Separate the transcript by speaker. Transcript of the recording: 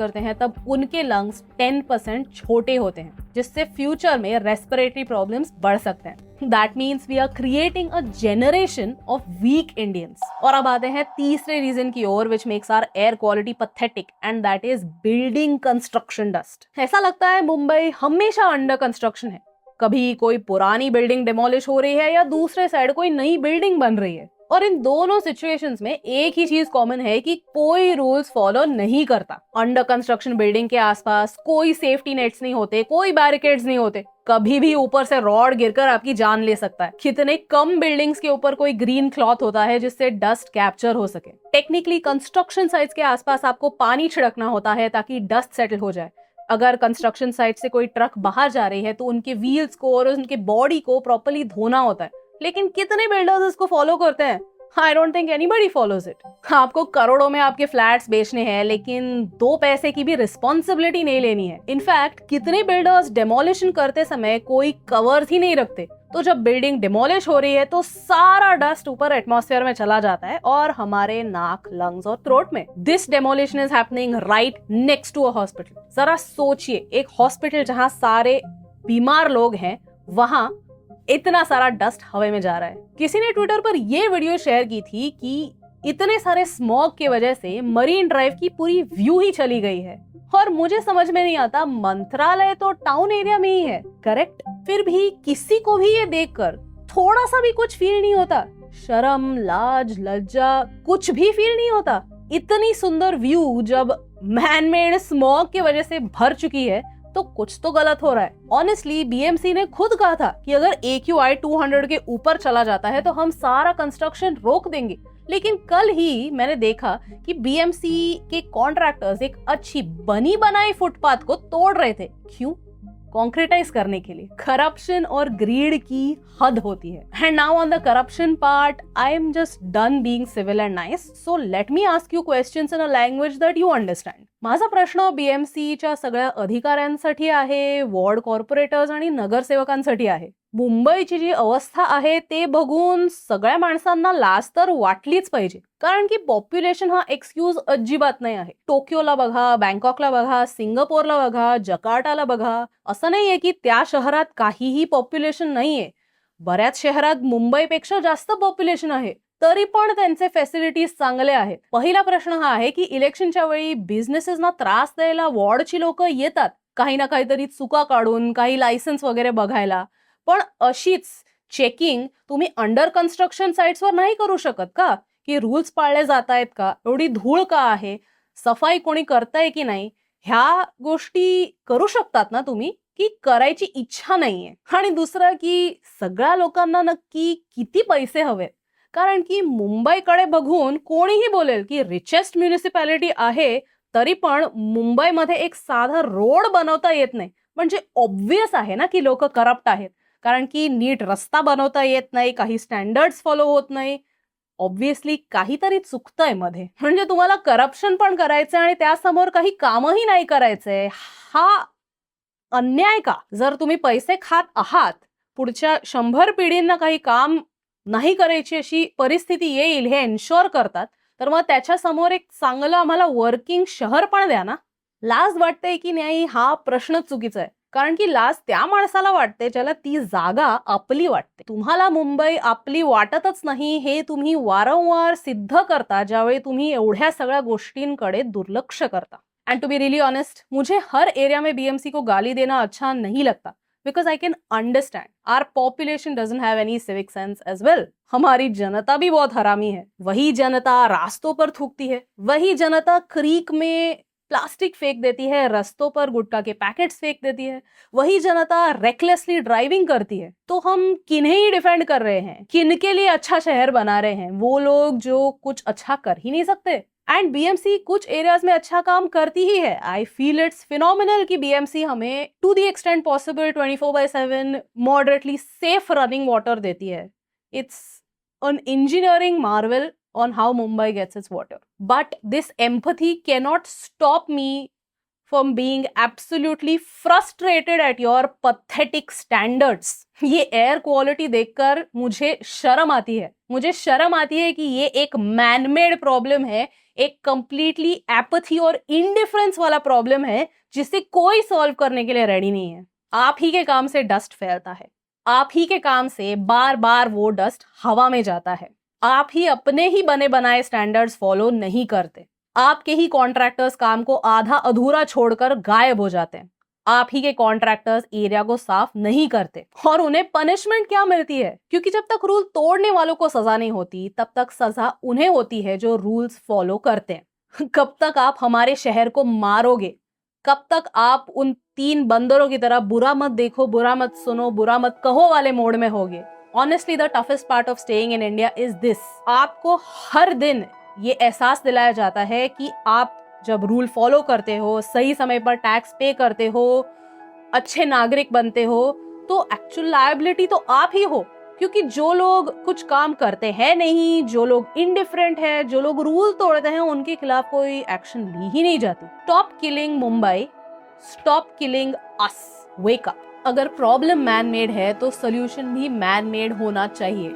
Speaker 1: करते हैं तब उनके लंग्स 10% छोटे होते हैं, जिससे फ्यूचर में रेस्पिरेटरी प्रॉब्लम्स बढ़ सकते हैं। That means we are creating a generation of weak Indians. और अब आते हैं तीसरे रीजन की ओर which makes our air quality pathetic, and that is building construction dust. ऐसा लगता है मुंबई हमेशा अंडर कंस्ट्रक्शन है। कभी कोई पुरानी बिल्डिंग डिमोलिश हो रही है या दूसरे साइड कोई नई बिल्डिंग बन रही है, और इन दोनों सिचुएशंस में एक ही चीज कॉमन है कि कोई रूल्स फॉलो नहीं करता। अंडर कंस्ट्रक्शन बिल्डिंग के आसपास कोई सेफ्टी नेट्स नहीं होते, कोई बैरिकेड्स नहीं होते, कभी भी ऊपर से रॉड गिरकर आपकी जान ले सकता है। कितने कम बिल्डिंग्स के ऊपर कोई ग्रीन क्लॉथ होता है जिससे डस्ट कैप्चर हो सके। टेक्निकली कंस्ट्रक्शन साइट्स के आसपास आपको पानी छिड़कना होता है ताकि डस्ट सेटल हो जाए। अगर कंस्ट्रक्शन साइट से कोई ट्रक बाहर जा रही है तो उनके व्हील्स को और उनके बॉडी को प्रॉपर्ली धोना होता है, लेकिन कितने बिल्डर्स इसको फॉलो करते हैं? I don't think anybody follows it. आपको करोड़ों में आपके फ्लैट्स बेचने हैं, लेकिन 2 पैसे की भी रिस्पॉन्सिबिलिटी नहीं लेनी है। इनफैक्ट कितने बिल्डर्स डेमोलिशन करते समय कोई कवर्स ही नहीं रखते, तो जब बिल्डिंग डिमोलिश हो रही है तो सारा डस्ट ऊपर एटमॉस्फेयर में चला जाता है और हमारे नाक, लंग्स और थ्रोट में। This demolition is happening right next to a hospital. जरा सोचिए, एक हॉस्पिटल जहां सारे बीमार लोग हैं, वहां इतना सारा डस्ट हवा में जा रहा है। किसी ने ट्विटर पर यह वीडियो शेयर की थी कि इतने सारे स्मॉग की वजह से मरीन ड्राइव की पूरी व्यू ही चली गई है। और मुझे समझ में नहीं आता, मंत्रालय तो टाउन एरिया में ही है, करेक्ट? फिर भी किसी को भी ये देखकर थोड़ा सा भी कुछ फील नहीं होता। शर्म, लाज, लज्जा कुछ भी फील नहीं होता। इतनी सुंदर व्यू जब मैनमेड स्मॉग की वजह से भर चुकी है तो कुछ तो गलत हो रहा है। ऑनेस्टली बीएमसी ने खुद कहा था कि अगर AQI 200 के ऊपर चला जाता है तो हम सारा कंस्ट्रक्शन रोक देंगे, लेकिन कल ही मैंने देखा कि बीएमसी के कॉन्ट्रैक्टर्स एक अच्छी बनी बनाई फुटपाथ को तोड़ रहे थे। क्यों? कॉन्क्रीटाइज करने के लिए। करप्शन और ग्रीड की हद होती है। And now on the corruption part, I am just done being civil and nice, so let me ask you questions in a language that you understand. माझा प्रश्न बीएमसीच्या सगळ्या अधिकाऱ्यांसाठी आहे, वॉर्ड कॉर्पोरेटर्स आणि नगरसेवकांसाठी आहे. मुंबईची जी अवस्था आहे ते बघून सगळ्या माणसांना लाज तर वाटलीच पाहिजे, कारण की पॉप्युलेशन हा एक्सक्यूज अजिबात नाही आहे. टोकियोला बघा, बँकॉकला बघा, सिंगापोरला बघा, जकार्टाला बघा. असं नाहीये की त्या शहरात काहीही पॉप्युलेशन नाहीये. बऱ्याच शहरात मुंबईपेक्षा जास्त पॉप्युलेशन आहे, तरी पण त्यांचे फॅसिलिटीज चांगले आहेत. पहिला प्रश्न हा आहे की इलेक्शनच्या वेळी बिझनेसेसना त्रास द्यायला वॉर्डची लोक येतात, काही ना काहीतरी चुका काढून, काही लायसन्स वगैरे बघायला. पण अशीच चेकिंग तुम्ही अंडर कन्स्ट्रक्शन साइट्सवर नाही करू शकत का? की रूल्स पाळले जात आहेत का? एवढी धूळ का आहे? सफाई कोणी करताय की नाही? ह्या गोष्टी करू शकतात ना तुम्ही, की करायची इच्छा नाहीये? आणि दुसरं की सगळ्या लोकांना नक्की किती पैसे हवेत? कारण की मुंबईकडे बघून कोणीही बोलेल की रिचेस्ट म्युनिसिपॅलिटी आहे, तरी पण मुंबईमध्ये एक साधा रोड बनवता येत नाही. म्हणजे ऑब्व्हियस आहे ना की लोक करप्ट आहेत, कारण की नीट रस्ता बनवता येत नाही, काही स्टँडर्ड्स फॉलो होत नाही. ऑब्व्हियसली काहीतरी चुकतंय मध्ये. म्हणजे तुम्हाला करप्शन पण करायचंय आणि त्यासमोर काही कामही नाही करायचंय. हा अन्याय का? जर तुम्ही पैसे खात आहात, पुढच्या 100 पिढींना काही काम नाही करायची अशी परिस्थिती येईल हे एन्श्योर करतात, तर मग त्याच्या समोर एक चांगलं आम्हाला वर्किंग शहर पण द्या ना. लाज वाटते की नाही हा प्रश्न चुकीचा आहे, कारण की लाज त्या माणसाला वाटते ज्याला ती जागा आपली वाटते. तुम्हाला मुंबई आपली वाटतच नाही हे तुम्ही वारंवार सिद्ध करता ज्यावेळी तुम्ही एवढ्या सगळ्या गोष्टींकडे दुर्लक्ष करता. And to be really honest, मुझे हर एरिया में बीएमसी को गाली देना अच्छा नहीं लगता, because I can understand our population doesn't have any civic sense as well. हमारी जनता भी बहुत हरामी है. वही जनता रास्तों पर थूकती है, वही जनता क्रीक में प्लास्टिक फेंक देती है, रास्तों पर गुटखा के पैकेट्स फेंक देती है, वही जनता रेकलेसली ड्राइविंग करती है. तो हम किन्हें ही डिफेंड कर रहे हैं? किनके लिए अच्छा शहर बना रहे हैं? वो लोग जो कुछ अच्छा कर ही नहीं सकते. एंड बीएमसी कुछ एरियाज में अच्छा काम करती ही है. आई फील इट्स फिनोमिनल कि बीएमसी हमें to the extent possible 24/7 moderately safe running water देती है. It's an engineering marvel on how Mumbai gets its water. But this empathy cannot stop me from being absolutely frustrated at your pathetic standards. ये air quality देखकर मुझे शर्म आती है. मुझे शर्म आती है कि ये एक मैन मेड प्रॉब्लम है, एक कंप्लीटली एपथी और इंडिफरेंस वाला प्रॉब्लम है जिसे कोई सॉल्व करने के लिए रेडी नहीं है। आप ही के काम से डस्ट फैलता है, आप ही के काम से बार बार वो डस्ट हवा में जाता है, आप ही अपने ही बने बनाए स्टैंडर्ड्स फॉलो नहीं करते, आपके ही कॉन्ट्रैक्टर्स काम को आधा अधूरा छोड़कर गायब हो जाते हैं, आप ही के कॉन्ट्रैक्टर्स एरिया को साफ नहीं करते और उन्हें पनिशमेंट क्या मिलती है? क्योंकि जब तक रूल तोड़ने वालों को सजा नहीं होती तब तक सजा उन्हें होती है जो रूल्स फॉलो करते हैं। कब तक आप हमारे शहर को मारोगे? कब तक आप उन 3 बंदरों की तरह बुरा मत देखो, बुरा मत सुनो, बुरा मत कहो वाले मोड में होगे? Honestly the toughest part of staying in India is this. आपको हर दिन ये एहसास दिलाया जाता है कि आप जब रूल फॉलो करते हो, सही समय पर टैक्स पे करते हो, अच्छे नागरिक बनते हो, तो एक्चुअल लायबिलिटी तो आप ही हो। क्योंकि जो लोग कुछ काम करते हैं नहीं, जो लोग इनडिफरेंट है, जो लोग रूल तोड़ते हैं, उनके खिलाफ कोई एक्शन ली ही नहीं जाती। Stop killing Mumbai, stop killing us, wake up. अगर प्रॉब्लम मैन मेड है तो सोल्यूशन भी मैन मेड होना चाहिए।